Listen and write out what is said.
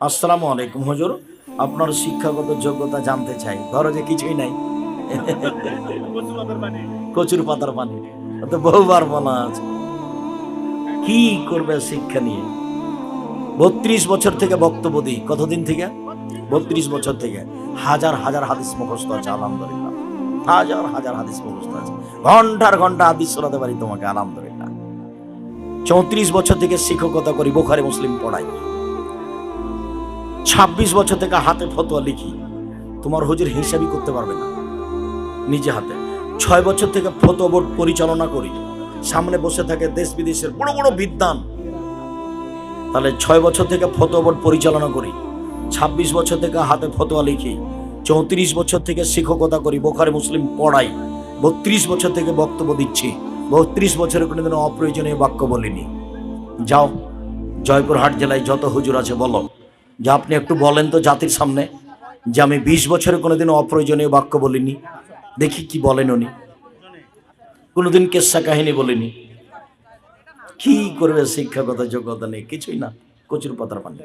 আসসালামু আলাইকুম হুজুর, আপনার শিক্ষাগত যোগ্যতা জানতে চাই। ধরো যে কিছুই নাই, কচুর পাতার পানি, তো বহুবার বলা আছে। কি করবে শিক্ষা নিয়ে? ৩২ বছর থেকে বক্তব্য দিই। কতদিন থেকে? ৩২ বছর থেকে। হাজার হাজার হাদিস মুখস্থ আছে, আলহামদুলিল্লাহ। হাজার হাজার হাদিস মুখস্থ আছে, ঘন্টার ঘন্টা হাদিস শোনাতে পারি তোমাকে, আলহামদুলিল্লাহ। ৩৪ বছর থেকে শিক্ষকতা করি, বুখারী মুসলিম পড়াই। ২৬ বছর থেকে হাতে ফতোয়া লিখি, তোমার হুজুর হিসাবই করতে পারবে না নিজে হাতে। ৬ বছর থেকে ফতোয়া বোর্ড পরিচালনা করি, সামনে বসে থাকে দেশ বিদেশের বড় বড় বিদ্বান। তাহলে ৬ বছর থেকে ফতোয়া বোর্ড পরিচালনা করি, ২৬ বছর থেকে হাতে ফতোয়া লিখি, ৩৪ বছর থেকে শিক্ষকতা করি, বুখারী মুসলিম পড়াই, ৩২ বছর থেকে বক্তব্য দিচ্ছি। ৩২ বছরে কোনোদিন অপ্রয়োজনীয় বাক্য বলিনি। যাও, জয়পুরহাট জেলায় যত হুজুর আছে বলো যে আপনি একটু বলেন তো জাতির সামনে যে আমি ২০ বছরে কোনোদিন অপ্রয়োজনীয় বাক্য বলিনি। দেখি কি বলেন উনি। কোনোদিন কেসা কাহিনী বলিনি। কি করবে শিক্ষাগত যোগ্যতা নেই, কিছুই না, কচুর পাতার পানি।